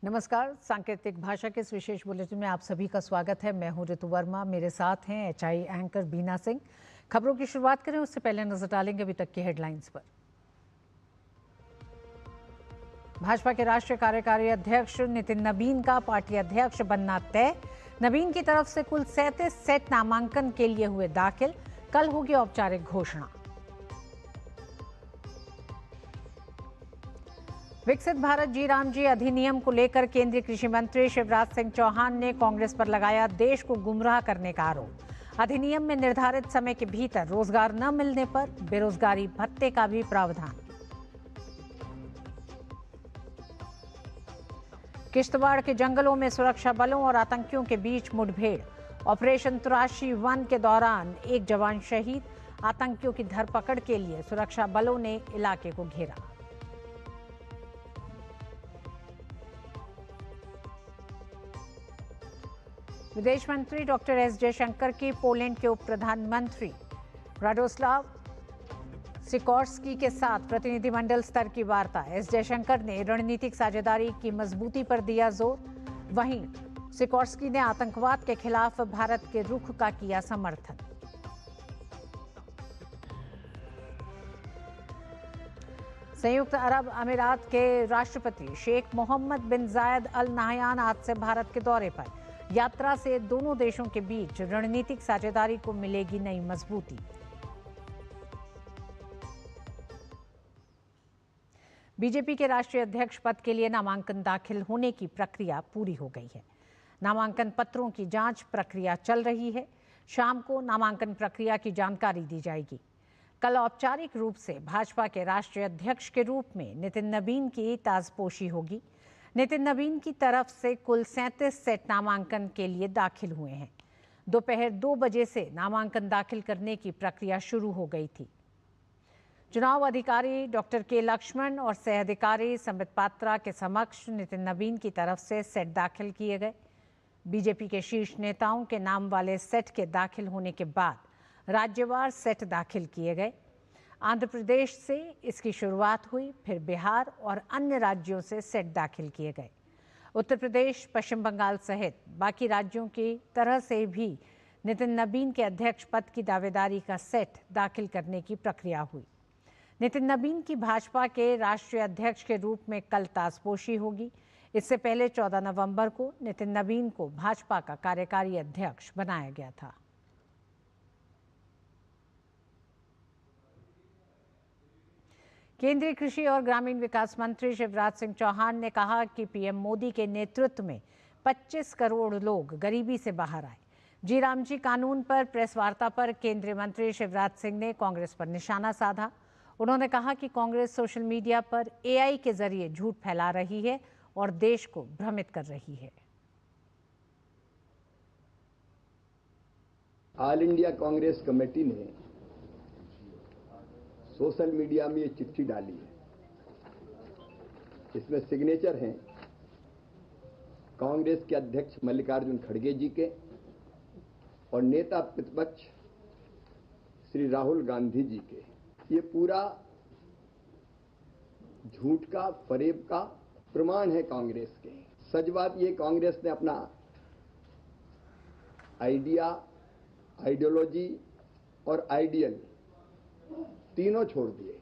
नमस्कार। सांकेतिक भाषा के इस विशेष बुलेटिन में आप सभी का स्वागत है। मैं हूं ऋतु वर्मा, मेरे साथ हैं एचआई एंकर बीना सिंह। खबरों की शुरुआत करें उससे पहले नजर डालेंगे अभी तक की हेडलाइंस पर। भाजपा के राष्ट्रीय कार्यकारी अध्यक्ष नितिन नबीन का पार्टी अध्यक्ष बनना तय। नबीन की तरफ से कुल 37 सेट नामांकन के लिए हुए दाखिल। कल होगी औपचारिक घोषणा। विकसित भारत जी राम जी अधिनियम को लेकर केंद्रीय कृषि मंत्री शिवराज सिंह चौहान ने कांग्रेस पर लगाया देश को गुमराह करने का आरोप। अधिनियम में निर्धारित समय के भीतर रोजगार न मिलने पर बेरोजगारी भत्ते का भी प्रावधान। किश्तवाड़ के जंगलों में सुरक्षा बलों और आतंकियों के बीच मुठभेड़। ऑपरेशन तराशी 1 के दौरान एक जवान शहीद। आतंकियों की धरपकड़ के लिए सुरक्षा बलों ने इलाके को घेरा। विदेश मंत्री डॉक्टर एस जयशंकर की पोलैंड के उप प्रधानमंत्री राडोस्लाव सिकोर्स्की के साथ प्रतिनिधिमंडल स्तर की वार्ता। एस जयशंकर ने रणनीतिक साझेदारी की मजबूती पर दिया जोर। वहीं सिकोर्स्की ने आतंकवाद के खिलाफ भारत के रुख का किया समर्थन। संयुक्त अरब अमीरात के राष्ट्रपति शेख मोहम्मद बिन जायद अल नाहयान आज से भारत के दौरे पर। यात्रा से दोनों देशों के बीच रणनीतिक साझेदारी को मिलेगी नई मजबूती। बीजेपी के राष्ट्रीय अध्यक्ष पद के लिए नामांकन दाखिल होने की प्रक्रिया पूरी हो गई है। नामांकन पत्रों की जांच प्रक्रिया चल रही है। शाम को नामांकन प्रक्रिया की जानकारी दी जाएगी। कल औपचारिक रूप से भाजपा के राष्ट्रीय अध्यक्ष के रूप में नितिन नबीन की ताजपोशी होगी। नितिन नबीन की तरफ से कुल 37 सेट नामांकन के लिए दाखिल हुए हैं। दोपहर 2 बजे से नामांकन दाखिल करने की प्रक्रिया शुरू हो गई थी। चुनाव अधिकारी डॉक्टर के लक्ष्मण और सह अधिकारी संबित पात्रा के समक्ष नितिन नबीन की तरफ से सेट दाखिल किए गए। बीजेपी के शीर्ष नेताओं के नाम वाले सेट के दाखिल होने के बाद राज्यवार सेट दाखिल किए गए। आंध्र प्रदेश से इसकी शुरुआत हुई, फिर बिहार और अन्य राज्यों से सेट दाखिल किए गए। उत्तर प्रदेश, पश्चिम बंगाल सहित बाकी राज्यों की तरह से भी नितिन नबीन के अध्यक्ष पद की दावेदारी का सेट दाखिल करने की प्रक्रिया हुई। नितिन नबीन की भाजपा के राष्ट्रीय अध्यक्ष के रूप में कल ताजपोशी होगी। इससे पहले 14 नवंबर को नितिन नबीन को भाजपा का कार्यकारी अध्यक्ष बनाया गया था। केंद्रीय कृषि और ग्रामीण विकास मंत्री शिवराज सिंह चौहान ने कहा कि पीएम मोदी के नेतृत्व में 25 करोड़ लोग गरीबी से बाहर आए। जी राम जी कानून पर प्रेस वार्ता पर केंद्रीय मंत्री शिवराज सिंह ने कांग्रेस पर निशाना साधा। उन्होंने कहा कि कांग्रेस सोशल मीडिया पर एआई के जरिए झूठ फैला रही है और देश को भ्रमित कर रही है। ऑल इंडिया कांग्रेस कमेटी ने सोशल मीडिया में ये चिट्ठी डाली है। इसमें सिग्नेचर हैं कांग्रेस के अध्यक्ष मल्लिकार्जुन खड़गे जी के और नेता प्रतिपक्ष श्री राहुल गांधी जी के। ये पूरा झूठ का, फरेब का प्रमाण है कांग्रेस के। सच बात ये, कांग्रेस ने अपना आइडिया, आइडियोलॉजी और आइडियल तीनों छोड़ दिए।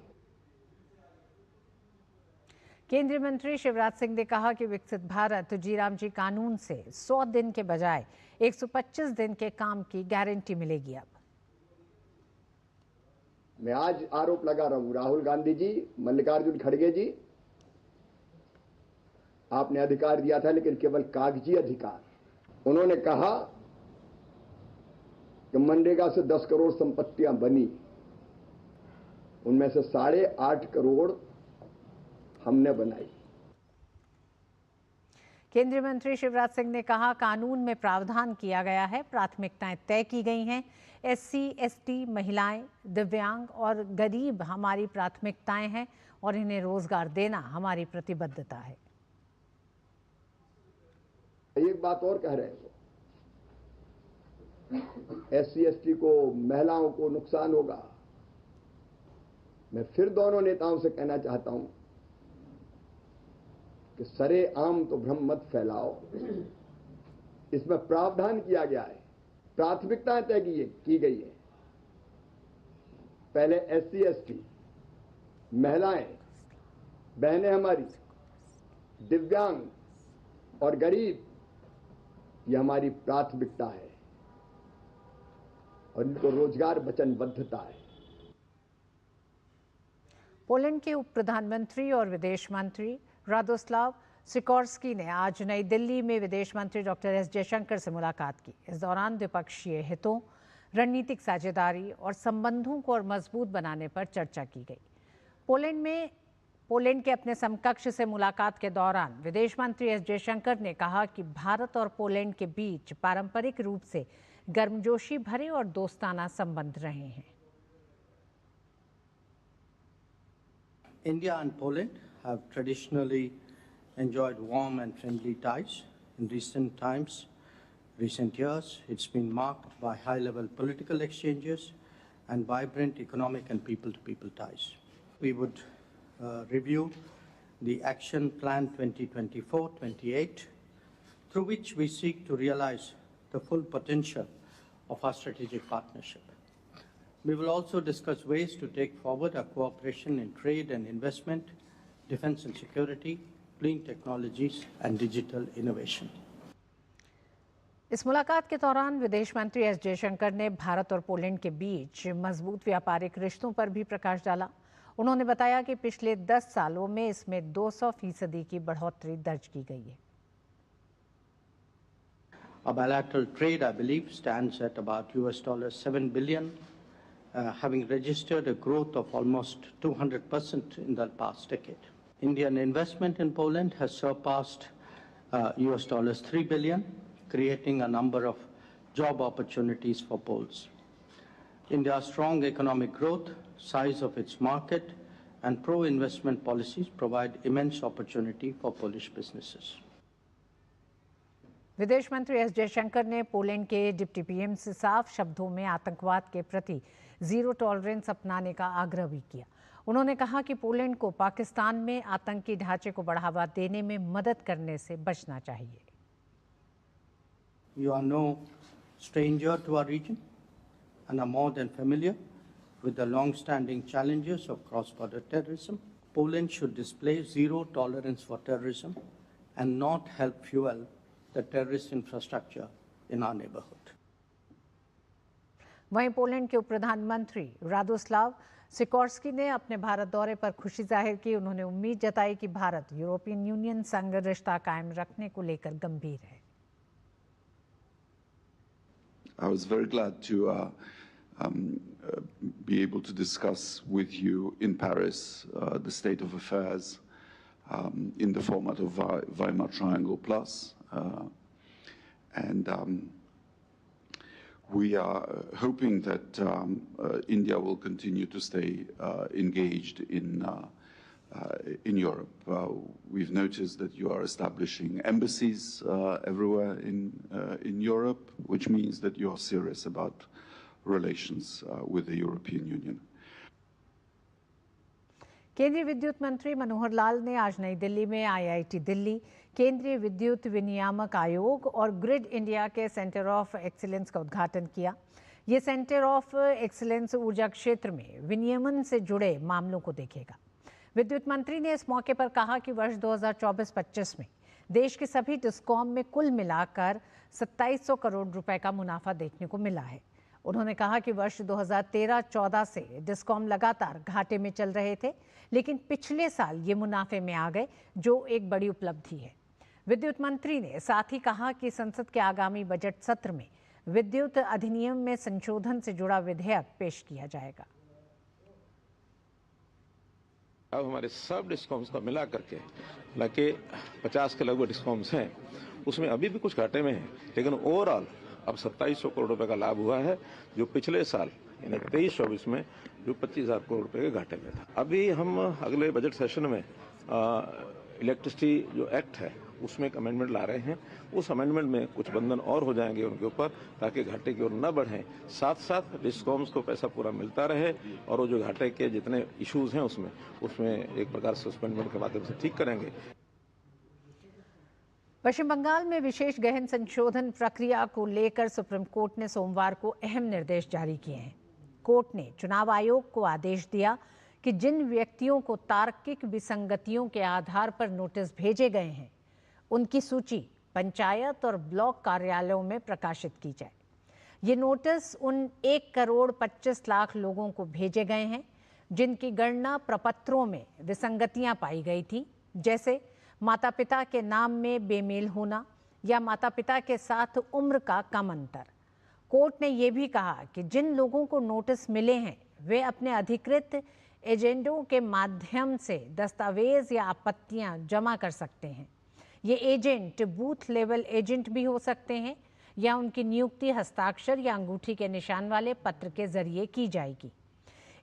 केंद्रीय मंत्री शिवराज सिंह ने कहा कि विकसित भारत जी राम जी कानून से 100 दिन के बजाय 125 दिन के काम की गारंटी मिलेगी। अब मैं आज आरोप लगा रहा हूं, राहुल गांधी जी, मल्लिकार्जुन खड़गे जी, आपने अधिकार दिया था लेकिन केवल कागजी अधिकार। उन्होंने कहा कि मनरेगा से 10 करोड़ संपत्तियां बनी, उनमें से 8.5 करोड़ हमने बनाई। केंद्रीय मंत्री शिवराज सिंह ने कहा कानून में प्रावधान किया गया है, प्राथमिकताएं तय की गई हैं। एससी, एसटी, महिलाएं, दिव्यांग और गरीब हमारी प्राथमिकताएं हैं और इन्हें रोजगार देना हमारी प्रतिबद्धता है। एक बात और कह रहे हो, एससी, एसटी को, महिलाओं को नुकसान होगा। मैं फिर दोनों नेताओं से कहना चाहता हूं कि सरेआम तो भ्रम मत फैलाओ, इसमें प्रावधान किया गया है, प्राथमिकताएं तय की गई है। पहले SC ST, महिलाएं, बहनें हमारी, दिव्यांग और गरीब, ये हमारी प्राथमिकता है और इनको रोजगार वचनबद्धता है। पोलैंड के उप प्रधानमंत्री और विदेश मंत्री रादोस्लाव सिकोर्स्की ने आज नई दिल्ली में विदेश मंत्री डॉक्टर एस जयशंकर से मुलाकात की। इस दौरान द्विपक्षीय हितों, रणनीतिक साझेदारी और संबंधों को और मजबूत बनाने पर चर्चा की गई। पोलैंड के अपने समकक्ष से मुलाकात के दौरान विदेश मंत्री एस जयशंकर ने कहा कि भारत और पोलैंड के बीच पारंपरिक रूप से गर्मजोशी भरे और दोस्ताना संबंध रहे हैं। India and Poland have traditionally enjoyed warm and friendly ties. In recent years, it's been marked by high-level political exchanges and vibrant economic and people-to-people ties. We would review the Action Plan 2024-28, through which we seek to realize the full potential of our strategic partnership. We will also discuss ways to take forward our cooperation in trade and investment, defense and security, clean technologies and digital innovation. इस मुलाकात के दौरान विदेश मंत्री S Jaishankar ने भारत और Poland के बीच मजबूत व्यापारिक रिश्तों पर भी प्रकाश डाला। उन्होंने बताया कि पिछले 10 सालों में इसमें 200% की बढ़ोतरी दर्ज की गई है। Our bilateral trade, I believe, stands at about $7 billion. Having registered a growth of almost 200% in the past decade. Indian investment in Poland has surpassed $3 billion, creating a number of job opportunities for Poles. India's strong economic growth, size of its market, and pro-investment policies provide immense opportunity for Polish businesses. विदेश मंत्री S Jaishankar ने Poland के deputy PM से साफ शब्दों में आतंकवाद के प्रति जीरो टॉलरेंस अपनाने का आग्रह भी किया। उन्होंने कहा कि पोलैंड को पाकिस्तान में आतंकी ढांचे को बढ़ावा देने में मदद करने से बचना चाहिए। You are no stranger to our region and are more than familiar with the long-standing challenges of cross-border terrorism. Poland should display zero tolerance for terrorism and not help fuel the terrorist infrastructure in our neighborhood. वहीं Poland के उप प्रधानमंत्री Radoslaw Sikorski ने अपने भारत दौरे पर खुशी जाहिर की। उन्होंने उम्मीद जताई कि भारत यूरोपियन यूनियन संग रिश्ता कायम रखने को लेकर गंभीर है। I was very glad to be able to discuss with you in Paris the state of affairs in the format of Weimar Triangle Plus. We are hoping that India will continue to stay engaged in Europe. We've noticed that you are establishing embassies everywhere in Europe, which means that you are serious about relations with the European Union. केंद्रीय विद्युत मंत्री मनोहर लाल ने आज नई दिल्ली में IIT Delhi, केंद्रीय विद्युत विनियामक आयोग और ग्रिड इंडिया के सेंटर ऑफ एक्सीलेंस का उद्घाटन किया। ये सेंटर ऑफ एक्सीलेंस ऊर्जा क्षेत्र में विनियमन से जुड़े मामलों को देखेगा। विद्युत मंत्री ने इस मौके पर कहा कि वर्ष 2024-25 में देश के सभी डिस्कॉम में कुल मिलाकर 2700 करोड़ रुपए का मुनाफा देखने को मिला है। उन्होंने कहा कि वर्ष 2013-14 से डिस्कॉम लगातार घाटे में चल रहे थे, लेकिन पिछले साल ये मुनाफे में आ गए, जो एक बड़ी उपलब्धि है। विद्युत मंत्री ने साथ ही कहा कि संसद के आगामी बजट सत्र में विद्युत अधिनियम में संशोधन से जुड़ा विधेयक पेश किया जाएगा। अब हमारे सब डिस्कॉम्स का मिला करके, हालांकि 50 के लगभग डिस्कॉम्स हैं, उसमें अभी भी कुछ घाटे में हैं, लेकिन ओवरऑल अब 2700 करोड़ रुपए का लाभ हुआ है, जो पिछले साल यानी 23-24 में जो 25,000 करोड़ रुपए के घाटे में था। अभी हम अगले बजट सेशन में इलेक्ट्रिसिटी जो एक्ट है उसमें एक अमेंडमेंट ला रहे हैं। उस अमेंडमेंट में कुछ बंधन और हो जाएंगे उनके ऊपर, ताकि घाटे की ओर न बढ़ें, साथ साथ डिस्कॉम्स को पैसा पूरा मिलता रहे और वो जो घाटे के जितने इश्यूज हैं उसमें एक प्रकार से सस्पेंडमेंट के माध्यम से ठीक करेंगे। पश्चिम बंगाल में विशेष गहन संशोधन प्रक्रिया को लेकर सुप्रीम कोर्ट ने सोमवार को अहम निर्देश जारी किए हैं। कोर्ट ने चुनाव आयोग को आदेश दिया कि जिन व्यक्तियों को तार्किक विसंगतियों के आधार पर नोटिस भेजे गए हैं, उनकी सूची पंचायत और ब्लॉक कार्यालयों में प्रकाशित की जाए। ये नोटिस उन 1,25,00,000 लोगों को भेजे गए हैं जिनकी गणना प्रपत्रों में विसंगतियां पाई गई थी, जैसे माता पिता के नाम में बेमेल होना या माता पिता के साथ उम्र का कम अंतर। कोर्ट ने यह भी कहा कि जिन लोगों को नोटिस मिले हैं वे अपने अधिकृत एजेंटों के माध्यम से दस्तावेज या आपत्तियां जमा कर सकते हैं। ये एजेंट बूथ लेवल एजेंट भी हो सकते हैं या उनकी नियुक्ति हस्ताक्षर या अंगूठी के निशान वाले पत्र के जरिए की जाएगी।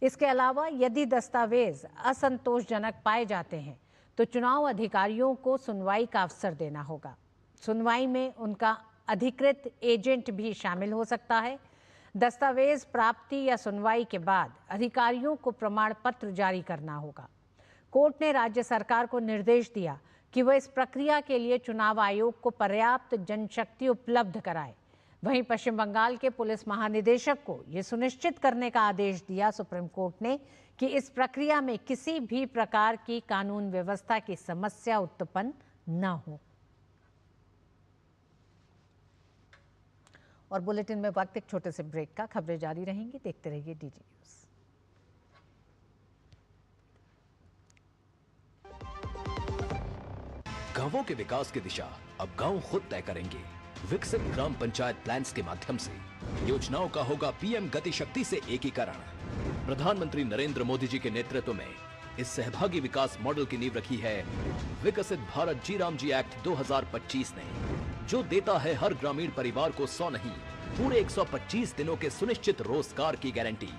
इसके अलावा यदि दस्तावेज असंतोषजनक पाए जाते हैं तो चुनाव अधिकारियों को सुनवाई का अवसर देना होगा। सुनवाई में उनका अधिकृत एजेंट भी शामिल हो सकता है। दस्तावेज प्राप्ति या सुनवाई के बाद अधिकारियों को प्रमाण पत्र जारी करना होगा। कोर्ट ने राज्य सरकार को निर्देश दिया कि वह इस प्रक्रिया के लिए चुनाव आयोग को पर्याप्त जनशक्ति उपलब्ध कराए। वहीं पश्चिम बंगाल के पुलिस महानिदेशक को यह सुनिश्चित करने का आदेश दिया सुप्रीम कोर्ट ने कि इस प्रक्रिया में किसी भी प्रकार की कानून व्यवस्था की समस्या उत्पन्न न हो। और बुलेटिन में वक्त एक छोटे से ब्रेक का। खबरें जारी रहेंगी, देखते रहिए डीजी न्यूज। गांवों के विकास की दिशा अब गांव खुद तय करेंगे। विकसित ग्राम पंचायत प्लान्स के माध्यम से योजनाओं का होगा पीएम गति शक्ति से एकीकरण। प्रधानमंत्री नरेंद्र मोदी जी के नेतृत्व में इस सहभागी विकास मॉडल की नींव रखी है विकसित भारत जी राम जी एक्ट 2025 ने, जो देता है हर ग्रामीण परिवार को 100 नहीं पूरे 125 दिनों के सुनिश्चित रोजगार की गारंटी।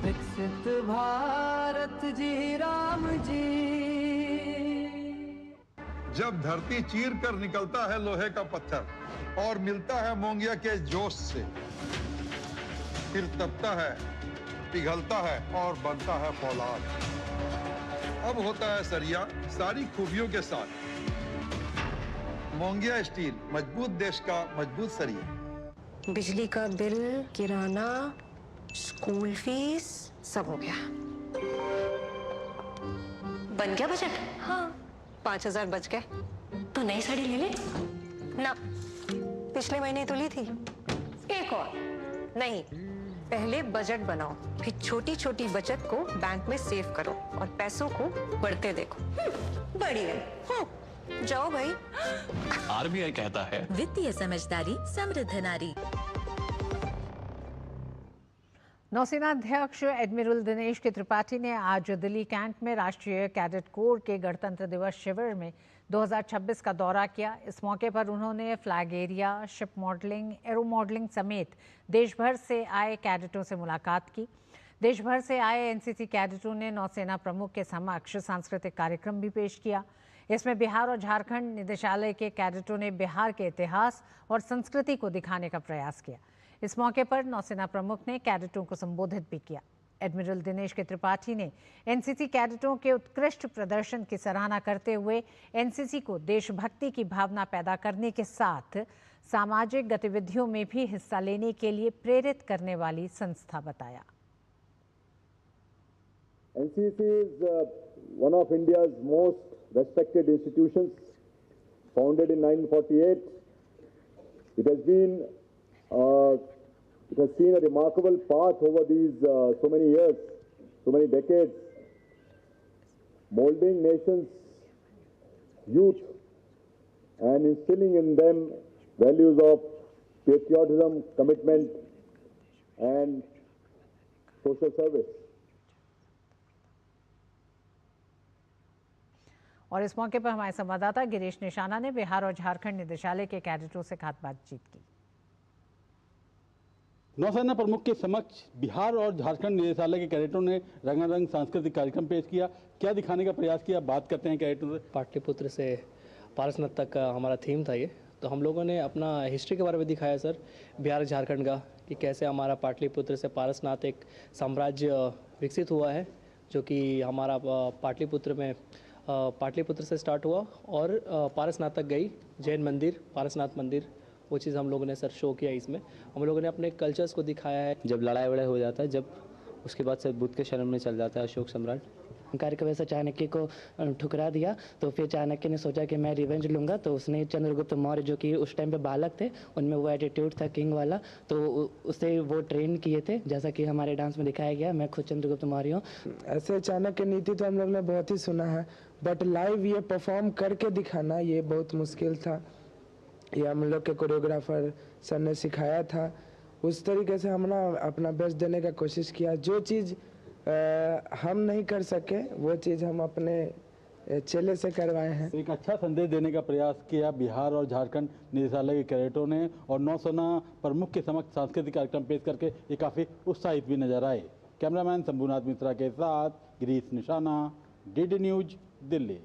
विकसित भारत जी राम जी। जब धरती चीर कर निकलता है लोहे का पत्थर और मिलता है मोंगिया के जोश से, फिर तपता है, पिघलता है और बनता है फौलाद। अब होता है सरिया सारी खूबियों के साथ। मोंगिया स्टील, मजबूत देश का मजबूत सरिया। बिजली का बिल, किराना, स्कूल फीस सब हो गया। बन गया बजट? हाँ, 5,000 बच गए। तो नई साड़ी ले ले ना, पिछले महीने तो ली थी। एक और नहीं, पहले बजट बनाओ, फिर छोटी छोटी बचत को बैंक में सेव करो और पैसों को बढ़ते देखो। बढ़ी गई। जाओ भाई। आरबीआई कहता है वित्तीय समझदारी समृद्ध नारी। नौसेना अध्यक्ष एडमिरल दिनेश के त्रिपाठी ने आज दिल्ली कैंट में राष्ट्रीय कैडेट कोर के गणतंत्र दिवस शिविर में 2026 का दौरा किया। इस मौके पर उन्होंने flag area, ship modelling, aero modelling समेत देश भर से आए कैडेटों से मुलाकात की। देश भर से आए एनसीसी कैडेटों ने नौसेना प्रमुख के समक्ष सांस्कृतिक कार्यक्रम भी पेश किया। इसमें बिहार और झारखंड निदेशालय के कैडेटों ने बिहार के इतिहास और संस्कृति को दिखाने का प्रयास किया। इस मौके पर नौसेना प्रमुख ने कैडेटों को संबोधित भी किया। एडमिरल दिनेश के त्रिपाठी ने एनसीसी कैडेटों के उत्कृष्ट प्रदर्शन की सराहना करते हुए एनसीसी को देशभक्ति की भावना पैदा करने के साथ सामाजिक गतिविधियों में भी हिस्सा लेने के लिए प्रेरित करने वाली संस्था बताया। NCC is one of India's most respected institutions, founded in 1948. It has seen a remarkable path over these so many years, so many decades, molding nations' youth and instilling in them values of patriotism, commitment, and social service. और इस मौके पर हमारे संवाददाता गिरीश निशाना ने बिहार और झारखंड निदेशालय के कैडेटों से खास बातचीत की। नौसेना प्रमुख के समक्ष बिहार और झारखंड निदेशालय के कैडेटों ने रंगारंग सांस्कृतिक कार्यक्रम पेश किया। क्या दिखाने का प्रयास किया, बात करते हैं कैडेटों से। पाटलिपुत्र से पारसनाथ तक का हमारा थीम था ये, तो हम लोगों ने अपना हिस्ट्री के बारे में दिखाया सर, बिहार झारखंड का, कि कैसे हमारा पाटलिपुत्र से पारसनाथ एक साम्राज्य विकसित हुआ है, जो कि हमारा पाटलिपुत्र में पाटलिपुत्र से स्टार्ट हुआ और पारसनाथ तक गई। जैन मंदिर, पारसनाथ मंदिर, वो चीज़ हम लोगों ने सर शो किया। इसमें हम लोगों ने अपने कल्चर्स को दिखाया है। जब लड़ाई वड़ाई हो जाता है, जब उसके बाद से बुद्ध के शरण में चल जाता है अशोक सम्राट। अहंकार की वजह से चाणक्य को ठुकरा दिया, तो फिर चाणक्य ने सोचा कि मैं रिवेंज लूंगा, तो उसने चंद्रगुप्त मौर्य जो कि उस टाइम पे बालक थे, उनमें वो एटीट्यूड था किंग वाला, तो उसे वो ट्रेन किए थे, जैसा कि हमारे डांस में दिखाया गया। मैं खुद चंद्रगुप्त मौर्य हूँ। ऐसे चाणक्य नीति तो हम लोग ने बहुत ही सुना है, बट लाइव ये परफॉर्म करके दिखाना ये बहुत मुश्किल था। ये हम लोग के कोरियोग्राफर सर ने सिखाया था, उस तरीके से हमने अपना बेस्ट देने का कोशिश किया। जो चीज़ हम नहीं कर सके वो चीज़ हम अपने चेले से करवाए हैं। एक अच्छा संदेश देने का प्रयास किया बिहार और झारखंड निदेशालय के कैडेटों ने, और नौसेना प्रमुख के समक्ष सांस्कृतिक कार्यक्रम पेश करके ये काफ़ी उत्साहित भी नजर आए। कैमरामैन शंभुनाथ मिश्रा के साथ गिरीश निशाना, DD न्यूज, दिल्ली।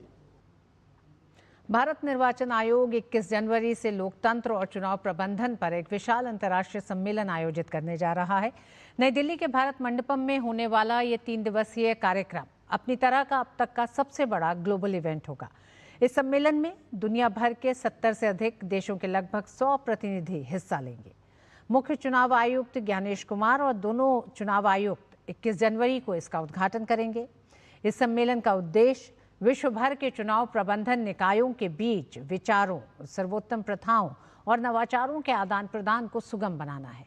भारत निर्वाचन आयोग 21 जनवरी से लोकतंत्र और चुनाव प्रबंधन पर एक विशाल अंतर्राष्ट्रीय सम्मेलन आयोजित करने जा रहा है। नई दिल्ली के भारत मंडपम में होने वाला ये 3 दिवसीय कार्यक्रम अपनी तरह का अब तक का सबसे बड़ा ग्लोबल इवेंट होगा। इस सम्मेलन में दुनिया भर के 70 से अधिक देशों के लगभग 100 प्रतिनिधि हिस्सा लेंगे। मुख्य चुनाव आयुक्त ज्ञानेश कुमार और दोनों चुनाव आयुक्त 21 जनवरी को इसका उद्घाटन करेंगे। इस सम्मेलन का उद्देश्य विश्व भर के चुनाव प्रबंधन निकायों के बीच विचारों, सर्वोत्तम प्रथाओं और नवाचारों के आदान प्रदान को सुगम बनाना है।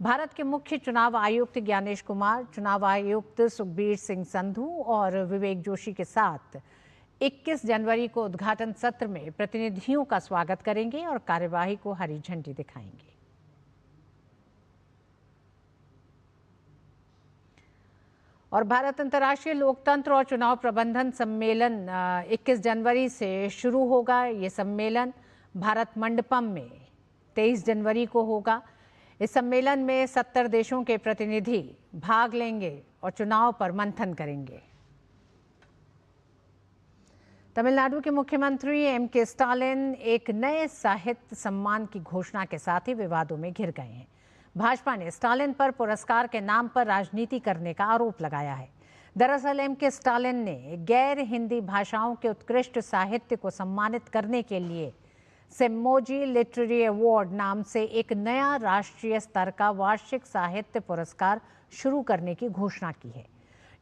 भारत के मुख्य चुनाव आयुक्त ज्ञानेश कुमार, चुनाव आयुक्त सुखबीर सिंह संधू और विवेक जोशी के साथ 21 जनवरी को उद्घाटन सत्र में प्रतिनिधियों का स्वागत करेंगे और कार्यवाही को हरी झंडी दिखाएंगे। और भारत अंतर्राष्ट्रीय लोकतंत्र और चुनाव प्रबंधन सम्मेलन 21 जनवरी से शुरू होगा। ये सम्मेलन भारत मंडपम में 23 जनवरी को होगा। इस सम्मेलन में 70 देशों के प्रतिनिधि भाग लेंगे और चुनाव पर मंथन करेंगे। तमिलनाडु के मुख्यमंत्री MK स्टालिन एक नए साहित्य सम्मान की घोषणा के साथ ही विवादों में घिर गए हैं। भाजपा ने स्टालिन पर पुरस्कार के नाम पर राजनीति करने का आरोप लगाया है। दरअसल MK स्टालिन ने गैर हिंदी भाषाओं के उत्कृष्ट साहित्य को सम्मानित करने के लिए सेम्मोजी लिटरेरी अवार्ड नाम से एक नया राष्ट्रीय स्तर का वार्षिक साहित्य पुरस्कार शुरू करने की घोषणा की है।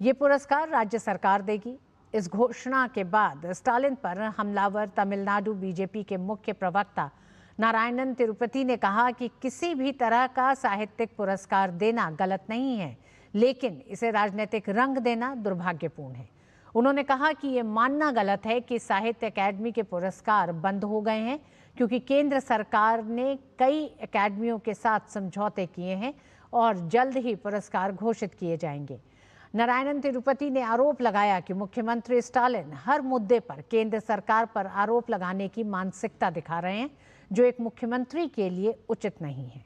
ये पुरस्कार राज्य सरकार देगी। इस घोषणा के बाद स्टालिन पर हमलावर तमिलनाडु बीजेपी के मुख्य प्रवक्ता नारायणन तिरुपति ने कहा कि किसी भी तरह का साहित्यिक पुरस्कार देना गलत नहीं है, लेकिन इसे राजनीतिक रंग देना दुर्भाग्यपूर्ण है। उन्होंने कहा कि ये मानना गलत है कि साहित्य अकादमी के पुरस्कार बंद हो गए हैं, क्योंकि केंद्र सरकार ने कई अकादमियों के साथ समझौते किए हैं और जल्द ही पुरस्कार घोषित किए जाएंगे। नारायणन तिरुपति ने आरोप लगाया कि मुख्यमंत्री स्टालिन हर मुद्दे पर केंद्र सरकार पर आरोप लगाने की मानसिकता दिखा रहे हैं, जो एक मुख्यमंत्री के लिए उचित नहीं है।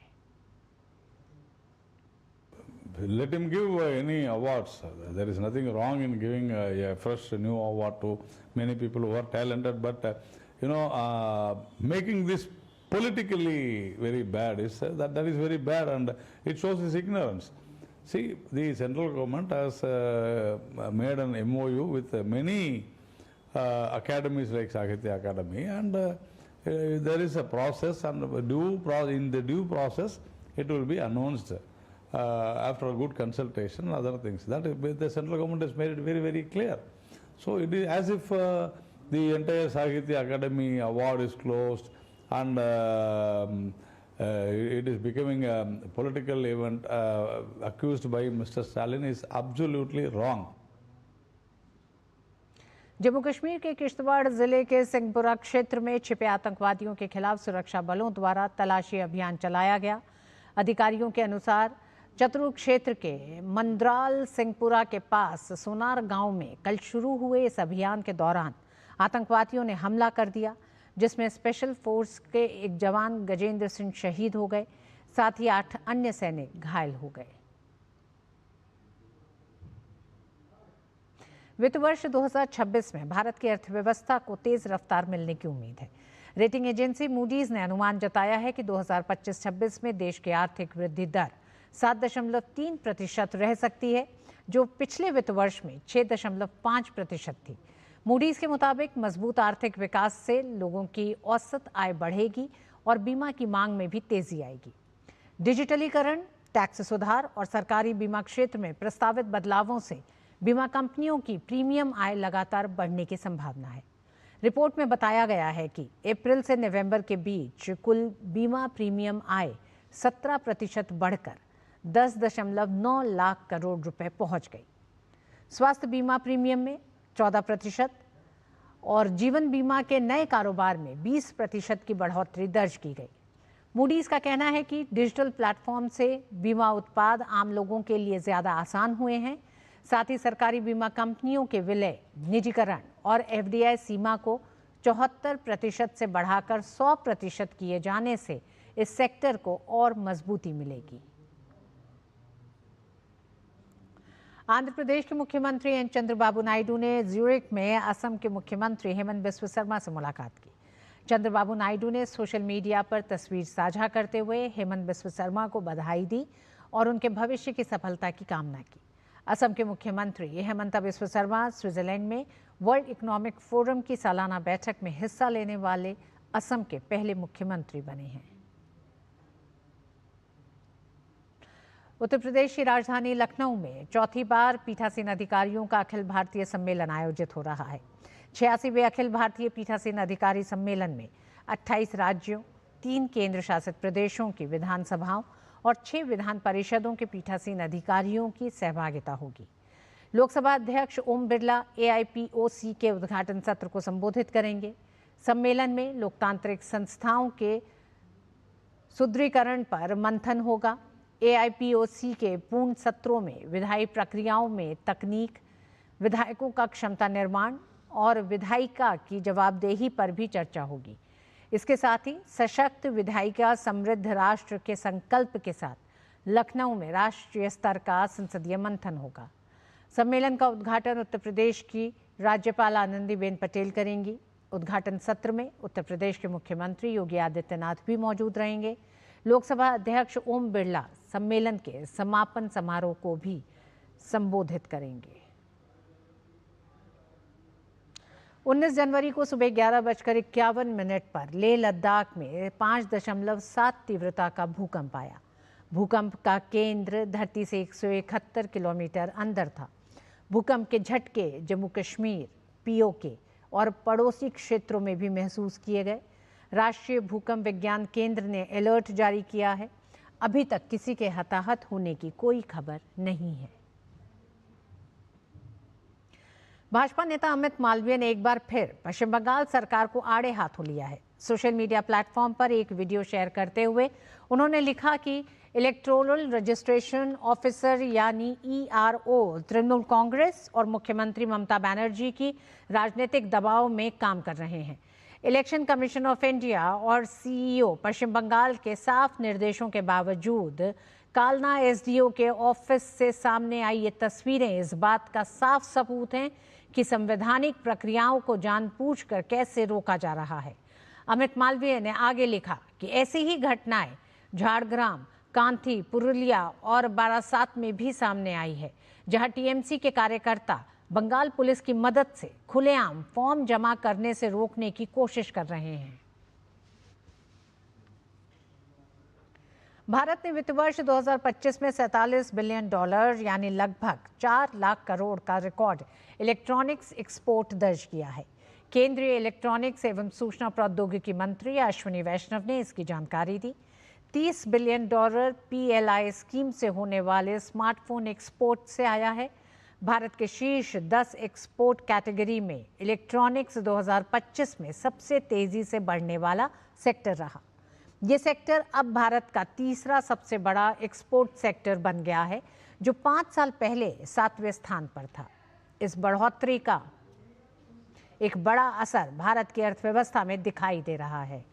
Let him give any awards. There is nothing wrong in giving a fresh new award to many people who are talented, but making this politically very bad is that is very bad, and it shows his ignorance. See, the central government has made an MOU with many academies like Sahitya Academy, and there is a process, and in the due process it will be announced after a good consultation and other things. That the central government has made it very, very clear. So it is as if the entire Sahitya Academy award is closed, and it is becoming a political event accused by Mr. Stalin is absolutely wrong. Jammu Kashmir के किश्तवाड़ जिले के सिंहपुरा क्षेत्र में छिपे आतंकवादियों के खिलाफ सुरक्षा बलों द्वारा तलाशी अभियान चलाया गया। अधिकारियों के अनुसार चतरू क्षेत्र के मंद्राल सिंहपुरा के पास सोनार गांव में कल शुरू हुए इस अभियान के दौरान आतंकवादियों ने हमला कर दिया, जिसमें स्पेशल फोर्स के एक जवान गजेंद्र सिंह शहीद हो गए, साथ ही 8 अन्य सैनिक घायल हो गए। वित्त वर्ष 2026 में भारत की अर्थव्यवस्था को तेज रफ्तार मिलने की उम्मीद है। रेटिंग एजेंसी मूडीज ने अनुमान जताया है कि 2025-26 में देश की आर्थिक वृद्धि दर 7.3% रह सकती है, जो पिछले वित्त वर्ष में 6.5% थी। मूडीज के मुताबिक मजबूत आर्थिक विकास से लोगों की औसत आय बढ़ेगी और बीमा की मांग में भी तेजी आएगी। डिजिटलीकरण, टैक्स सुधार और सरकारी बीमा क्षेत्र में प्रस्तावित बदलावों से बीमा कंपनियों की प्रीमियम आय लगातार बढ़ने की संभावना है। रिपोर्ट में बताया गया है कि अप्रैल से नवंबर के बीच कुल बीमा प्रीमियम आय 17% बढ़कर 10.9 लाख करोड़ रुपए पहुंच गई। स्वास्थ्य बीमा प्रीमियम में 14% और जीवन बीमा के नए कारोबार में 20% की बढ़ोतरी दर्ज की गई। मूडीज का कहना है कि डिजिटल प्लेटफॉर्म से बीमा उत्पाद आम लोगों के लिए ज़्यादा आसान हुए हैं। साथ ही सरकारी बीमा कंपनियों के विलय, निजीकरण और एफडीआई सीमा को 74% से बढ़ाकर 100% किए जाने से इस सेक्टर को और मजबूती मिलेगी। आंध्र प्रदेश के मुख्यमंत्री एन चंद्रबाबू नायडू ने ज्यूरिख में असम के मुख्यमंत्री हेमंत बिस्व शर्मा से मुलाकात की। चंद्रबाबू नायडू ने सोशल मीडिया पर तस्वीर साझा करते हुए हेमंत बिस्व शर्मा को बधाई दी और उनके भविष्य की सफलता की कामना की। असम के मुख्यमंत्री हेमंत बिस्व शर्मा स्विट्जरलैंड में वर्ल्ड इकोनॉमिक फोरम की सालाना बैठक में हिस्सा लेने वाले असम के पहले मुख्यमंत्री बने हैं। उत्तर प्रदेश की राजधानी लखनऊ में चौथी बार पीठासीन अधिकारियों का अखिल भारतीय सम्मेलन आयोजित हो रहा है। 86वें अखिल भारतीय पीठासीन अधिकारी सम्मेलन में 28 राज्यों, 3 केंद्र शासित प्रदेशों की विधानसभाओं और 6 विधान परिषदों के पीठासीन अधिकारियों की सहभागिता होगी। लोकसभा अध्यक्ष ओम बिरला AIPOC के उद्घाटन सत्र को संबोधित करेंगे। सम्मेलन में लोकतांत्रिक संस्थाओं के सुदृढ़ीकरण पर मंथन होगा। AIPOC के पूर्ण सत्रों में विधायी प्रक्रियाओं में तकनीक, विधायकों का क्षमता निर्माण और विधायिका की जवाबदेही पर भी चर्चा होगी। इसके साथ ही सशक्त विधायिका समृद्ध राष्ट्र के संकल्प के साथ लखनऊ में राष्ट्रीय स्तर का संसदीय मंथन होगा। सम्मेलन का उद्घाटन उत्तर प्रदेश की राज्यपाल आनंदीबेन पटेल करेंगी। उद्घाटन सत्र में उत्तर प्रदेश के मुख्यमंत्री योगी आदित्यनाथ भी मौजूद रहेंगे। लोकसभा अध्यक्ष ओम बिरला सम्मेलन के समापन समारोह को भी संबोधित करेंगे। 19 जनवरी को सुबह 11:51 पर लेह लद्दाख में 5.7 तीव्रता का भूकंप आया। भूकंप का केंद्र धरती से 171 किलोमीटर अंदर था। भूकंप के झटके जम्मू कश्मीर, POK और पड़ोसी क्षेत्रों में भी महसूस किए गए। राष्ट्रीय भूकंप विज्ञान केंद्र ने अलर्ट जारी किया है। अभी तक किसी के हताहत होने की कोई खबर नहीं है। भाजपा नेता अमित मालवीय ने एक बार फिर पश्चिम बंगाल सरकार को आड़े हाथों लिया है। सोशल मीडिया प्लेटफॉर्म पर एक वीडियो शेयर करते हुए उन्होंने लिखा कि इलेक्टोरल रजिस्ट्रेशन ऑफिसर यानी ERO तृणमूल कांग्रेस और मुख्यमंत्री ममता बनर्जी की राजनीतिक दबाव में काम कर रहे हैं। इलेक्शन कमीशन ऑफ इंडिया और CEO पश्चिम बंगाल के साफ निर्देशों के बावजूद कालना SDO के ऑफिस से सामने आई ये तस्वीरें इस बात का साफ सबूत हैं कि संवैधानिक प्रक्रियाओं को जानबूझकर कैसे रोका जा रहा है। अमित मालवीय ने आगे लिखा कि ऐसी ही घटनाएं झाड़ग्राम, कांथी, पुरुलिया और बारासात में भी सामने आई है, जहां TMC के कार्यकर्ता बंगाल पुलिस की मदद से खुलेआम फॉर्म जमा करने से रोकने की कोशिश कर रहे हैं। भारत ने वित्त वर्ष 2025 में $47 बिलियन यानी लगभग 4 लाख करोड़ का रिकॉर्ड इलेक्ट्रॉनिक्स एक्सपोर्ट दर्ज किया है। केंद्रीय इलेक्ट्रॉनिक्स एवं सूचना प्रौद्योगिकी मंत्री अश्विनी वैष्णव ने इसकी जानकारी दी। $30 बिलियन PLI स्कीम से होने वाले स्मार्टफोन एक्सपोर्ट से आया है। भारत के शीर्ष 10 एक्सपोर्ट कैटेगरी में इलेक्ट्रॉनिक्स 2025 में सबसे तेजी से बढ़ने वाला सेक्टर रहा। ये सेक्टर अब भारत का तीसरा सबसे बड़ा एक्सपोर्ट सेक्टर बन गया है, जो 5 साल पहले 7वें स्थान पर था। इस बढ़ोतरी का एक बड़ा असर भारत की अर्थव्यवस्था में दिखाई दे रहा है।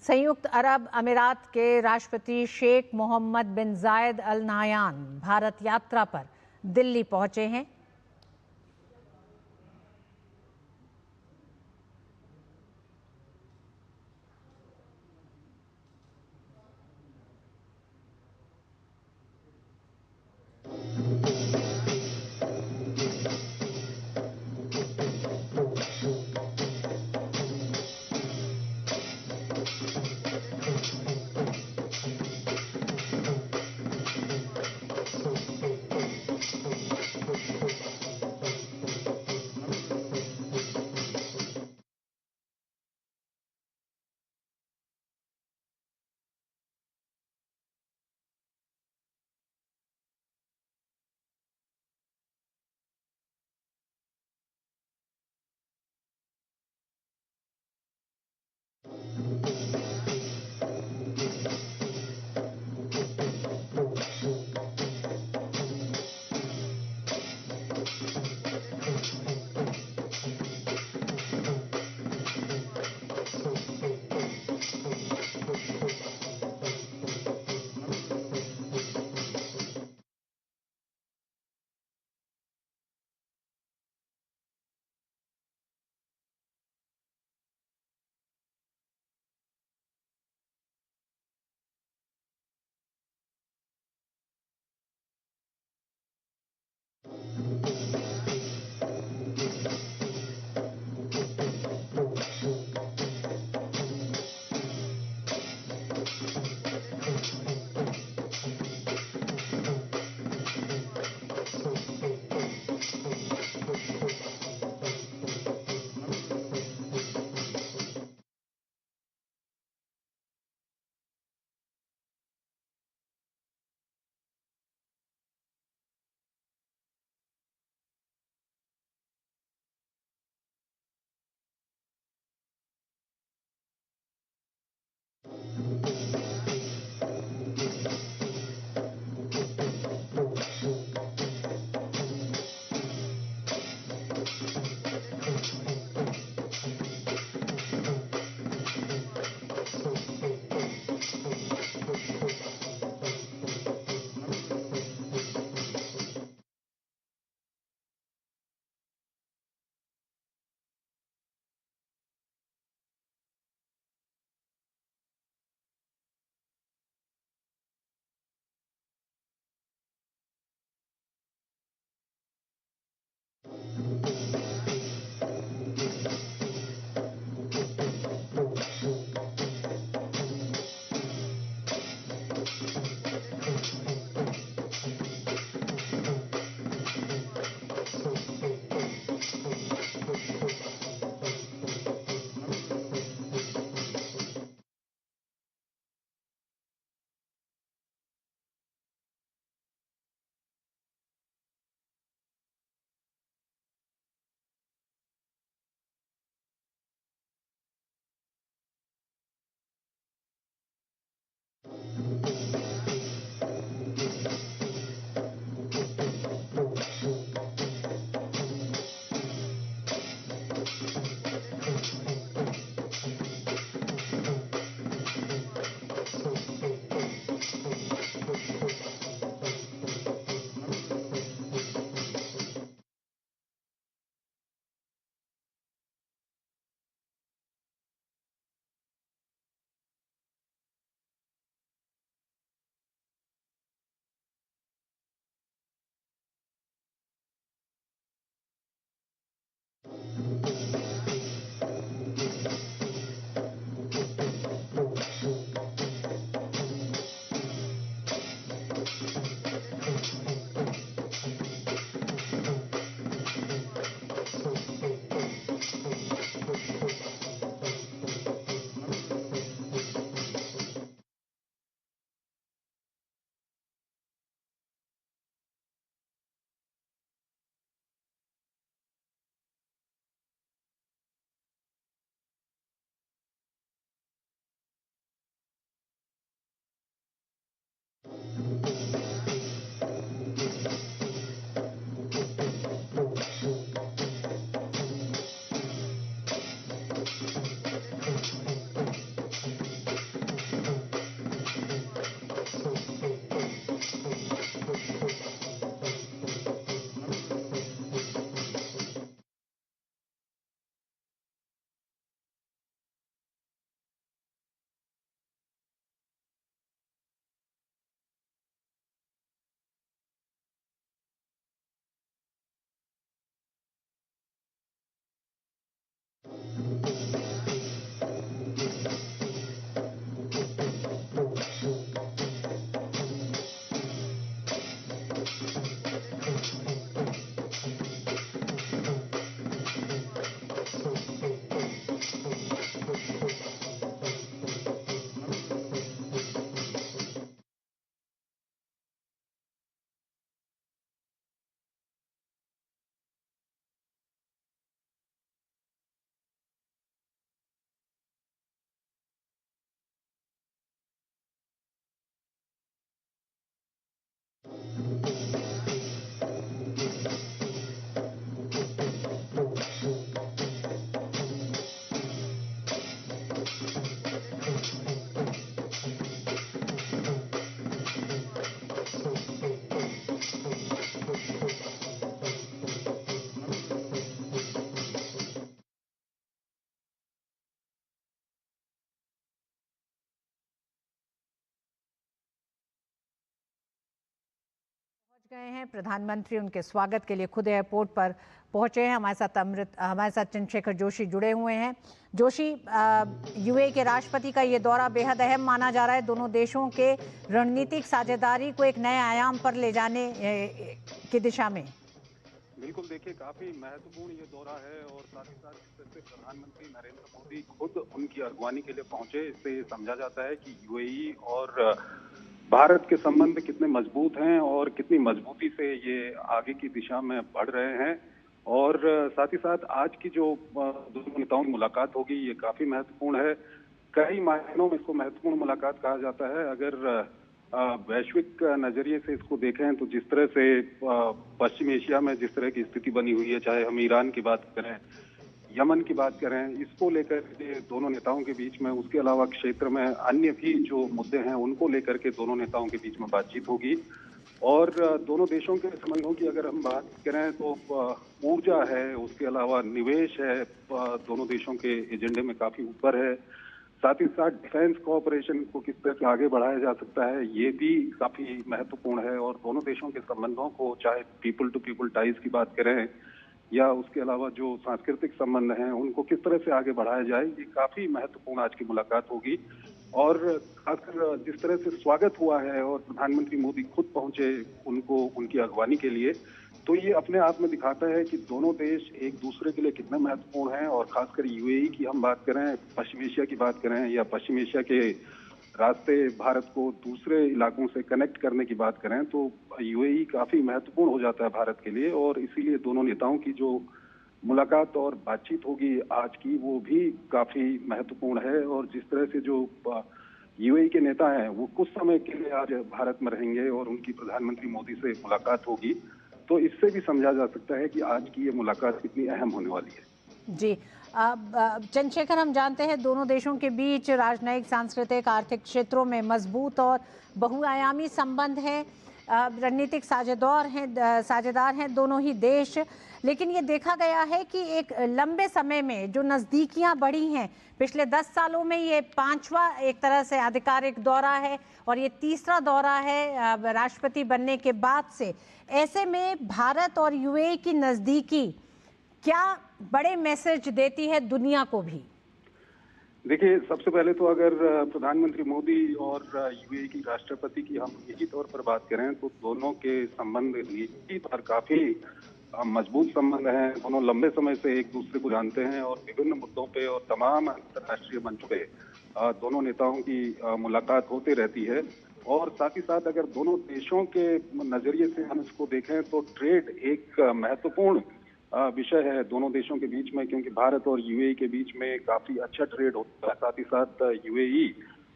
संयुक्त अरब अमीरात के राष्ट्रपति शेख मोहम्मद बिन जायद अल नाहयान भारत यात्रा पर दिल्ली पहुंचे हैं। गए हैं प्रधानमंत्री, उनके स्वागत के लिए खुद एयरपोर्ट पर पहुंचे हैं। हमारे साथ चंद्रशेखर जोशी जुड़े हुए हैं। जोशी, यूएई के राष्ट्रपति का ये दौरा बेहद अहम माना जा रहा है, दोनों देशों के रणनीतिक साझेदारी को एक नए आयाम पर ले जाने की दिशा में। बिल्कुल, देखिए काफी महत्वपूर्ण ये दौरा है और साथ ही साथ जिस तरह से प्रधानमंत्री नरेंद्र मोदी खुद उनकी अगवानी के लिए पहुंचे, इससे समझा जाता है कि यूएई और भारत के संबंध कितने मजबूत हैं और कितनी मजबूती से ये आगे की दिशा में बढ़ रहे हैं। और साथ ही साथ आज की जो दोनों नेताओं की मुलाकात होगी ये काफी महत्वपूर्ण है। कई मायनों में इसको महत्वपूर्ण मुलाकात कहा जाता है। अगर वैश्विक नजरिए से इसको देखें तो जिस तरह से पश्चिम एशिया में जिस तरह की स्थिति बनी हुई है, चाहे हम ईरान की बात करें, यमन की बात करें, इसको लेकर के दोनों नेताओं के बीच में, उसके अलावा क्षेत्र में अन्य भी जो मुद्दे हैं उनको लेकर के दोनों नेताओं के बीच में बातचीत होगी। और दोनों देशों के संबंधों की अगर हम बात करें तो ऊर्जा है, उसके अलावा निवेश है, दोनों देशों के एजेंडे में काफी ऊपर है। साथ ही साथ डिफेंस कोऑपरेशन को किस तरह से आगे बढ़ाया जा सकता है ये भी काफी महत्वपूर्ण है। और दोनों देशों के संबंधों को, चाहे पीपल टू पीपल टाइज की बात करें या उसके अलावा जो सांस्कृतिक संबंध हैं उनको किस तरह से आगे बढ़ाया जाए, ये काफी महत्वपूर्ण आज की मुलाकात होगी। और खासकर जिस तरह से स्वागत हुआ है और प्रधानमंत्री मोदी खुद पहुंचे उनको उनकी अगवानी के लिए, तो ये अपने आप में दिखाता है कि दोनों देश एक दूसरे के लिए कितने महत्वपूर्ण हैं। और खासकर यूएई की हम बात करें, पश्चिम एशिया की बात करें या पश्चिम एशिया के रास्ते भारत को दूसरे इलाकों से कनेक्ट करने की बात करें, तो यूएई काफी महत्वपूर्ण हो जाता है भारत के लिए। और इसीलिए दोनों नेताओं की जो मुलाकात और बातचीत होगी आज की, वो भी काफी महत्वपूर्ण है। और जिस तरह से जो यूएई के नेता हैं वो कुछ समय के लिए आज भारत में रहेंगे और उनकी प्रधानमंत्री मोदी से मुलाकात होगी, तो इससे भी समझा जा सकता है कि आज की ये मुलाकात कितनी अहम होने वाली है। जी, चंद्रशेखर, हम जानते हैं दोनों देशों के बीच राजनयिक, सांस्कृतिक, आर्थिक क्षेत्रों में मजबूत और बहुआयामी संबंध है, रणनीतिक साझेदार हैं दोनों ही देश। लेकिन ये देखा गया है कि एक लंबे समय में जो नज़दीकियां बढ़ी हैं, पिछले 10 सालों में ये 5वां एक तरह से आधिकारिक दौरा है और ये 3रा दौरा है राष्ट्रपति बनने के बाद से। ऐसे में भारत और यूएई की नज़दीकी क्या बड़े मैसेज देती है दुनिया को भी? देखिए, सबसे पहले तो अगर प्रधानमंत्री मोदी और यूएई की राष्ट्रपति की हम निजी तौर पर बात करें तो दोनों के संबंध निजी तौर काफी मजबूत संबंध हैं। दोनों लंबे समय से एक दूसरे को जानते हैं और विभिन्न मुद्दों पे और तमाम अंतर्राष्ट्रीय मंचों पे दोनों नेताओं की मुलाकात होती रहती है। और साथ ही साथ अगर दोनों देशों के नजरिए से हम इसको देखें तो ट्रेड एक महत्वपूर्ण विषय है दोनों देशों के बीच में, क्योंकि भारत और यूएई के बीच में काफी अच्छा ट्रेड होता है। साथ ही साथ यूएई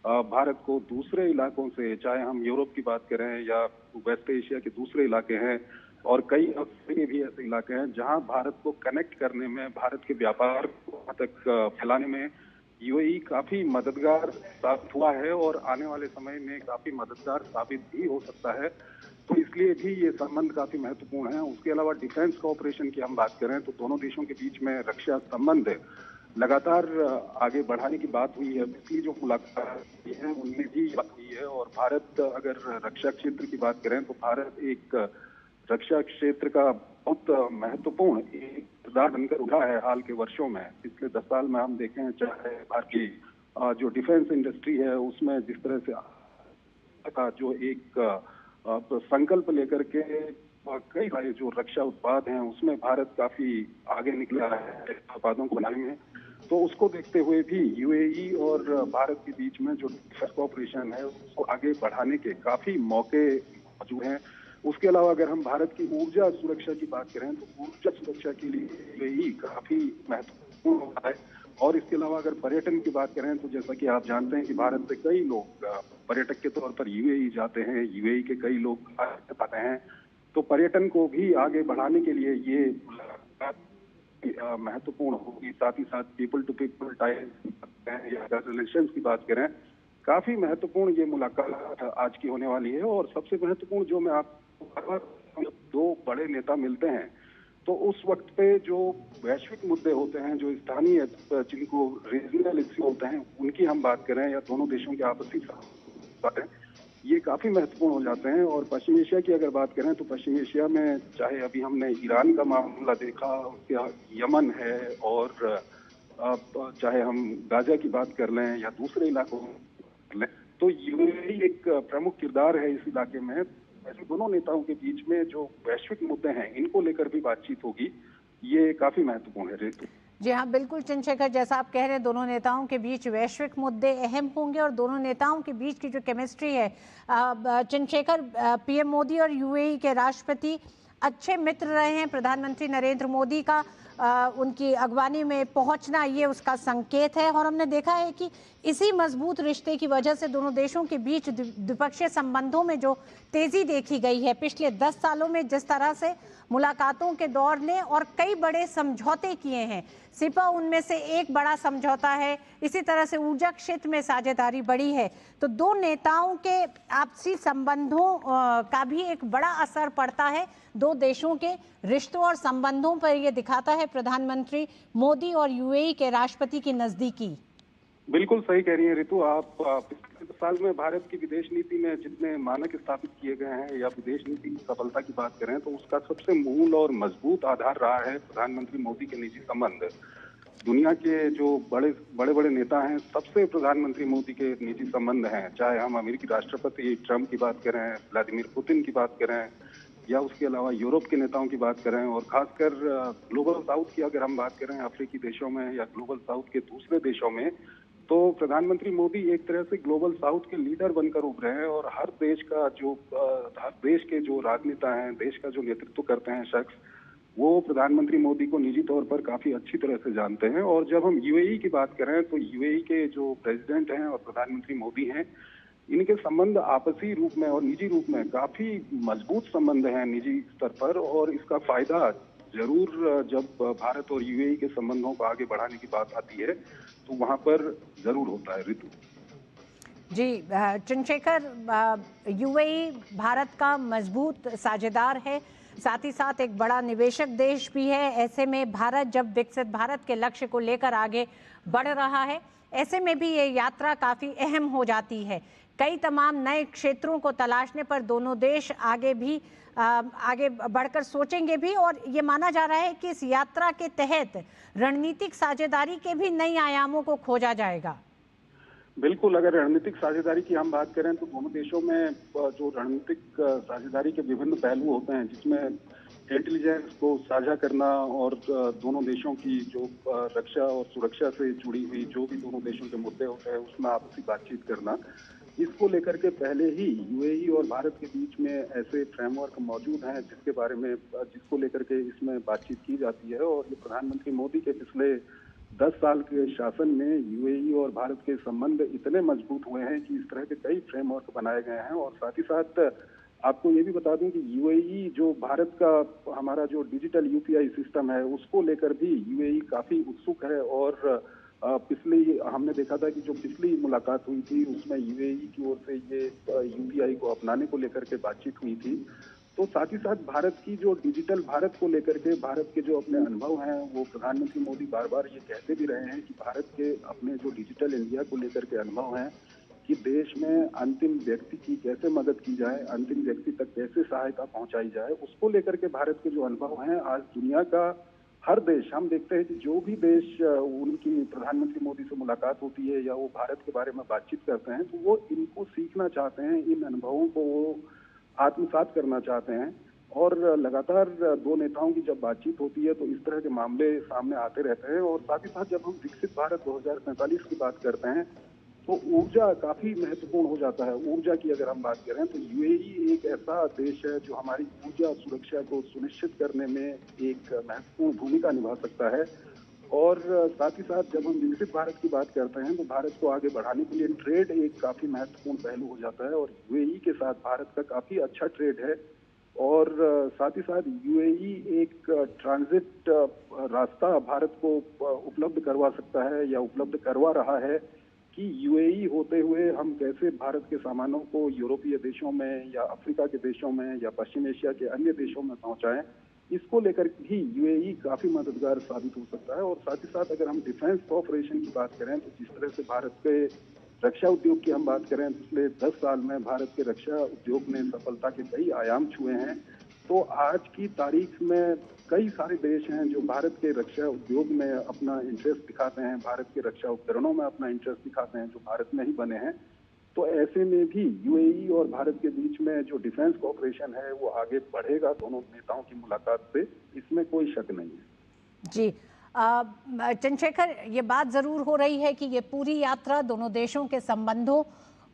भारत को दूसरे इलाकों से, चाहे हम यूरोप की बात करें या वेस्ट एशिया के दूसरे इलाके हैं और कई अफ्रीका भी ऐसे इलाके हैं जहां भारत को कनेक्ट करने में, भारत के व्यापार को वहां तक फैलाने में यूएई काफी मददगार साबित हुआ है और आने वाले समय में काफी मददगार साबित भी हो सकता है। तो इसलिए भी ये संबंध काफी महत्वपूर्ण है। उसके अलावा डिफेंस कोऑपरेशन की हम बात करें तो दोनों देशों के बीच में रक्षा संबंध लगातार आगे बढ़ाने की बात हुई है। पिछली जो मुलाकात हुई है उनमें भी बात हुई है। और भारत अगर रक्षा क्षेत्र की बात करें तो भारत एक रक्षा क्षेत्र का बहुत महत्वपूर्ण एक किरदार बनकर उठा है हाल के वर्षों में। पिछले 10 साल में हम देखें, चाहे भारत की जो डिफेंस इंडस्ट्री है उसमें जिस तरह से का जो एक संकल्प लेकर के कई सारे जो रक्षा उत्पाद हैं उसमें भारत काफी आगे निकला है उत्पादों को बनाने में। तो उसको देखते हुए भी यूएई और भारत के बीच में जो डिफेंस कॉपरेशन है उसको आगे बढ़ाने के काफी मौके मौजूद हैं। उसके अलावा अगर हम भारत की ऊर्जा सुरक्षा की बात करें तो ऊर्जा सुरक्षा के लिए यूएई काफी महत्वपूर्ण होता है। और इसके अलावा अगर पर्यटन की बात करें तो जैसा कि आप जानते हैं कि भारत से कई लोग पर्यटक के तौर पर यूएई जाते हैं, यूएई के कई लोग आते हैं। तो पर्यटन को भी आगे बढ़ाने के लिए ये महत्वपूर्ण होगी। साथ ही साथ पीपल टू पीपल टाइज या रिलेशंस की बात करें, काफी महत्वपूर्ण ये मुलाकात आज की होने वाली है। और सबसे महत्वपूर्ण जो मैं आपको, दो बड़े नेता मिलते हैं तो उस वक्त पे जो वैश्विक मुद्दे होते हैं, जो स्थानीय जिनको रीजनल इश्यू होते हैं, उनकी हम बात करें या दोनों देशों के आपसी बातें, ये काफी महत्वपूर्ण हो जाते हैं। और पश्चिम एशिया की अगर बात करें तो पश्चिम एशिया में चाहे अभी हमने ईरान का मामला देखा, उसके यमन है, और चाहे हम गाजा की बात कर लें या दूसरे इलाकों कर लें, तो यूएई एक प्रमुख किरदार है इस इलाके में। ऐसे दोनों नेताओं के बीच में जो वैश्विक मुद्दे हैं इनको लेकर भी बातचीत होगी, ये काफी महत्वपूर्ण है। रितु जी हाँ, बिल्कुल चंद्रशेखर, जैसा आप कह रहे हैं दोनों नेताओं के बीच वैश्विक मुद्दे अहम होंगे और दोनों नेताओं के बीच की जो केमिस्ट्री है, चंद्रशेखर, पीएम मोदी और यूएई के राष्ट्रपति अच्छे मित्र रहे हैं। प्रधानमंत्री नरेंद्र मोदी का उनकी अगवानी में पहुंचना ये उसका संकेत है। और हमने देखा है कि इसी मजबूत रिश्ते की वजह से दोनों देशों के बीच द्विपक्षीय संबंधों में जो तेजी देखी गई है पिछले 10 सालों में, जिस तरह से मुलाकातों के दौर ने और कई बड़े समझौते किए हैं, सिपा उनमें से एक बड़ा समझौता है। इसी तरह से ऊर्जा क्षेत्र में साझेदारी बढ़ी है। तो दो नेताओं के आपसी संबंधों का भी एक बड़ा असर पड़ता है दो देशों के रिश्तों और संबंधों पर। यह दिखाता है प्रधानमंत्री मोदी और यूएई के राष्ट्रपति की नजदीकी। बिल्कुल सही कह रही हैं रितु आप। पिछले साल में भारत की विदेश नीति में जितने मानक स्थापित किए गए हैं या विदेश नीति की सफलता की बात करें तो उसका सबसे मूल और मजबूत आधार रहा है प्रधानमंत्री मोदी के निजी संबंध। दुनिया के जो बड़े नेता हैं सबसे प्रधानमंत्री मोदी के निजी संबंध हैं। चाहे हम अमेरिकी राष्ट्रपति ट्रंप की बात करें, व्लादिमीर पुतिन की बात करें, या उसके अलावा यूरोप के नेताओं की बात करें, और खासकर ग्लोबल साउथ की अगर हम बात करें, अफ्रीकी देशों में या ग्लोबल साउथ के दूसरे देशों में, तो प्रधानमंत्री मोदी एक तरह से ग्लोबल साउथ के लीडर बनकर उभरे हैं। और हर देश के जो राजनेता हैं, देश का जो नेतृत्व करते हैं शख्स, वो प्रधानमंत्री मोदी को निजी तौर पर काफी अच्छी तरह से जानते हैं। और जब हम यूएई की बात करें तो यूएई के जो प्रेसिडेंट हैं और प्रधानमंत्री मोदी हैं, इनके संबंध आपसी रूप में और निजी रूप में काफी मजबूत संबंध हैं निजी स्तर पर। और इसका फायदा जरूर जब भारत और यूएई के संबंधों को आगे बढ़ाने की बात आती है तो वहां पर जरूर होता है। रितु जी, चंद्रशेखर, यूएई भारत का मजबूत साझेदार है, साथ ही साथ एक बड़ा निवेशक देश भी है। ऐसे में भारत जब विकसित भारत के लक्ष्य को लेकर आगे बढ़ रहा है, ऐसे में भी ये यात्रा काफ़ी अहम हो जाती है। कई तमाम नए क्षेत्रों को तलाशने पर दोनों देश आगे बढ़कर सोचेंगे भी। और ये माना जा रहा है कि इस यात्रा के तहत रणनीतिक साझेदारी के भी नए आयामों को खोजा जाएगा। बिल्कुल, अगर रणनीतिक साझेदारी की हम बात करें तो दोनों देशों में जो रणनीतिक साझेदारी के विभिन्न पहलू होते हैं, जिसमें इंटेलिजेंस को साझा करना और दोनों देशों की जो रक्षा और सुरक्षा से जुड़ी हुई जो भी दोनों देशों के मुद्दे होते हैं उसमें आपसी बातचीत करना, इसको लेकर के पहले ही यूएई और भारत के बीच में ऐसे फ्रेमवर्क मौजूद हैं जिसको लेकर के इसमें बातचीत की जाती है। और ये प्रधानमंत्री मोदी के पिछले 10 साल के शासन में यूएई और भारत के संबंध इतने मजबूत हुए हैं कि इस तरह के कई फ्रेमवर्क बनाए गए हैं। और साथ ही साथ आपको ये भी बता दूं कि यूएई जो भारत का हमारा जो डिजिटल यूपीआई सिस्टम है उसको लेकर भी यूएई काफी उत्सुक है। और पिछली हमने देखा था कि जो पिछली मुलाकात हुई थी उसमें यूएई की ओर से ये यूपीआई को अपनाने को लेकर के बातचीत हुई थी। तो साथ ही साथ भारत की जो डिजिटल भारत को लेकर के भारत के जो अपने अनुभव हैं, वो प्रधानमंत्री मोदी बार बार ये कहते भी रहे हैं कि भारत के अपने जो डिजिटल इंडिया को लेकर के अनुभव हैं कि देश में अंतिम व्यक्ति की कैसे मदद की जाए, अंतिम व्यक्ति तक कैसे सहायता पहुंचाई जाए, उसको लेकर के भारत के जो अनुभव हैं आज दुनिया का हर देश, हम देखते हैं कि जो भी देश उनकी प्रधानमंत्री मोदी से मुलाकात होती है या वो भारत के बारे में बातचीत करते हैं, तो वो इनको सीखना चाहते हैं, इन अनुभवों को वो आत्मसात करना चाहते हैं। और लगातार दो नेताओं की जब बातचीत होती है तो इस तरह के मामले सामने आते रहते हैं। और साथ ही साथ जब हम विकसित भारत 2045 की बात करते हैं तो ऊर्जा काफी महत्वपूर्ण हो जाता है। ऊर्जा की अगर हम बात करें तो यूएई एक ऐसा देश है जो हमारी ऊर्जा सुरक्षा को सुनिश्चित करने में एक महत्वपूर्ण भूमिका निभा सकता है। और साथ ही साथ जब हम विकसित भारत की बात करते हैं तो भारत को आगे बढ़ाने के लिए ट्रेड एक काफी महत्वपूर्ण पहलू हो जाता है। और यूएई के साथ भारत का काफी अच्छा ट्रेड है। और साथ ही साथ यूएई एक ट्रांजिट रास्ता भारत को उपलब्ध करवा सकता है या उपलब्ध करवा रहा है कि यूएई होते हुए हम कैसे भारत के सामानों को यूरोपीय देशों में या अफ्रीका के देशों में या पश्चिम एशिया के अन्य देशों में पहुंचाएं। इसको लेकर भी यूएई काफी मददगार साबित हो सकता है। और साथ ही साथ अगर हम डिफेंस कॉपरेशन की बात करें तो जिस तरह से भारत के रक्षा उद्योग की हम बात करें, पिछले 10 साल में भारत के रक्षा उद्योग ने सफलता के कई आयाम छुए हैं। तो आज की तारीख में कई सारे देश हैं जो भारत के रक्षा उद्योग में अपना इंटरेस्ट दिखाते हैं, भारत के रक्षा उपकरणों में अपना इंटरेस्ट दिखाते हैं जो भारत में ही बने हैं। तो ऐसे में भी यूएई और भारत के बीच में जो डिफेंस कॉपरेशन है वो आगे बढ़ेगा दोनों नेताओं की मुलाकात से, इसमें कोई शक नहीं है। जी चंद्रशेखर, ये बात ज़रूर हो रही है कि ये पूरी यात्रा दोनों देशों के संबंधों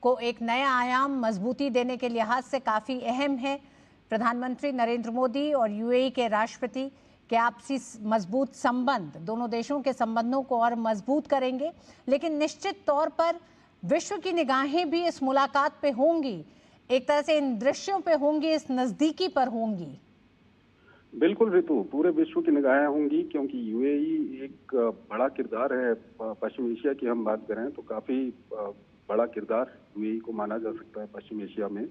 को एक नया आयाम मजबूती देने के लिहाज से काफ़ी अहम है। प्रधानमंत्री नरेंद्र मोदी और यूएई के राष्ट्रपति के आपसी मजबूत संबंध दोनों देशों के संबंधों को और मजबूत करेंगे। लेकिन निश्चित तौर पर विश्व की निगाहें भी इस मुलाकात पे होंगी, एक तरह से इन दृश्यों पे होंगी, इस नज़दीकी पर होंगी। बिल्कुल ऋतु, पूरे विश्व की निगाहें होंगी क्योंकि यूएई एक बड़ा किरदार है। पश्चिम एशिया की हम बात करें तो काफी बड़ा किरदार यूएई को माना जा सकता है पश्चिम एशिया में।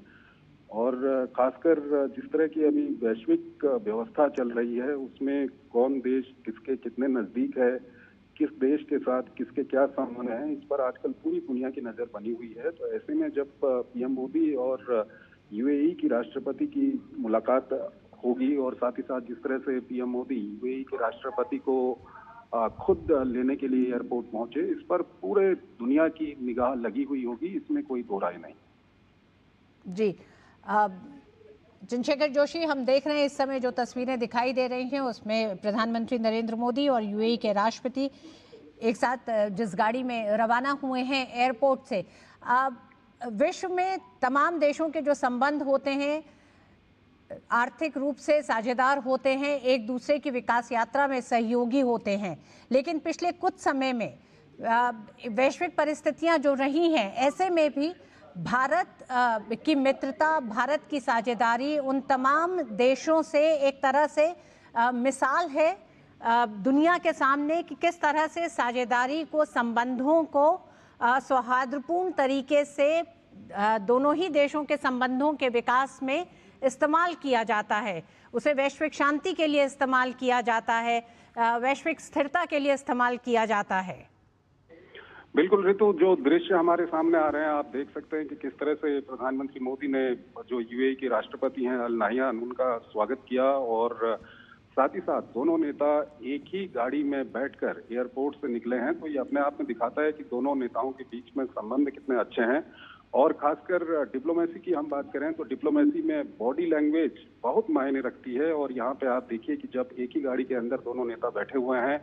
और खासकर जिस तरह की अभी वैश्विक व्यवस्था चल रही है उसमें कौन देश किसके कितने नजदीक है, किस देश के साथ किसके क्या संबंध है, इस पर आजकल पूरी दुनिया की नजर बनी हुई है। तो ऐसे में जब पीएम मोदी और यूएई की राष्ट्रपति की मुलाकात होगी और साथ ही साथ जिस तरह से पीएम मोदी यूएई के राष्ट्रपति को खुद लेने के लिए एयरपोर्ट पहुंचे, इस पर पूरे दुनिया की निगाह लगी हुई होगी, इसमें कोई दो राय नहीं। जी चंद्रशेखर जोशी, हम देख रहे हैं इस समय जो तस्वीरें दिखाई दे रही हैं उसमें प्रधानमंत्री नरेंद्र मोदी और यूएई के राष्ट्रपति एक साथ जिस गाड़ी में रवाना हुए हैं एयरपोर्ट से। विश्व में तमाम देशों के जो संबंध होते हैं आर्थिक रूप से साझेदार होते हैं, एक दूसरे की विकास यात्रा में सहयोगी होते हैं। लेकिन पिछले कुछ समय में वैश्विक परिस्थितियां जो रही हैं, ऐसे में भी भारत की मित्रता, भारत की साझेदारी उन तमाम देशों से एक तरह से मिसाल है दुनिया के सामने कि किस तरह से साझेदारी को, संबंधों को सौहार्दपूर्ण तरीके से दोनों ही देशों के संबंधों के विकास में इस्तेमाल किया जाता है। उसे वैश्विक शांति के लिए इस्तेमाल किया जाता है, वैश्विक स्थिरता के लिए इस्तेमाल किया जाता है। बिल्कुल ऋतु, जो दृश्य हमारे सामने आ रहे हैं आप देख सकते हैं कि किस तरह से प्रधानमंत्री मोदी ने जो यूएई के राष्ट्रपति हैं अल नाह्यान, उनका स्वागत किया। और साथ ही साथ दोनों नेता एक ही गाड़ी में बैठकर एयरपोर्ट से निकले हैं। तो ये अपने आप में दिखाता है कि दोनों नेताओं के बीच में संबंध कितने अच्छे हैं। और खासकर डिप्लोमेसी की हम बात करें तो डिप्लोमेसी में बॉडी लैंग्वेज बहुत मायने रखती है। और यहाँ पे आप देखिए कि जब एक ही गाड़ी के अंदर दोनों नेता बैठे हुए हैं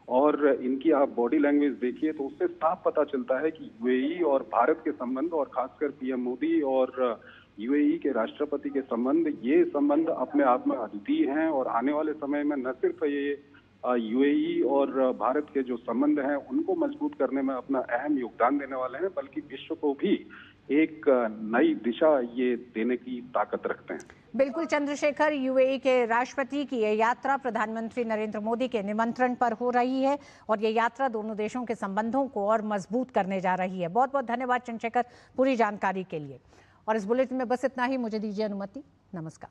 और इनकी आप बॉडी लैंग्वेज देखिए तो उससे साफ पता चलता है कि यूएई और भारत के संबंध और खासकर पीएम मोदी और यूएई के राष्ट्रपति के संबंध, ये संबंध अपने आप में अद्वितीय हैं। और आने वाले समय में न सिर्फ ये यूएई और भारत के जो संबंध हैं उनको मजबूत करने में अपना अहम योगदान देने वाले हैं, बल्कि विश्व को भी एक नई दिशा ये देने की ताकत रखते हैं। बिल्कुल चंद्रशेखर, यूएई के राष्ट्रपति की ये यात्रा प्रधानमंत्री नरेंद्र मोदी के निमंत्रण पर हो रही है और ये यात्रा दोनों देशों के संबंधों को और मजबूत करने जा रही है। बहुत बहुत धन्यवाद चंद्रशेखर पूरी जानकारी के लिए। और इस बुलेटिन में बस इतना ही, मुझे दीजिए अनुमति। नमस्कार।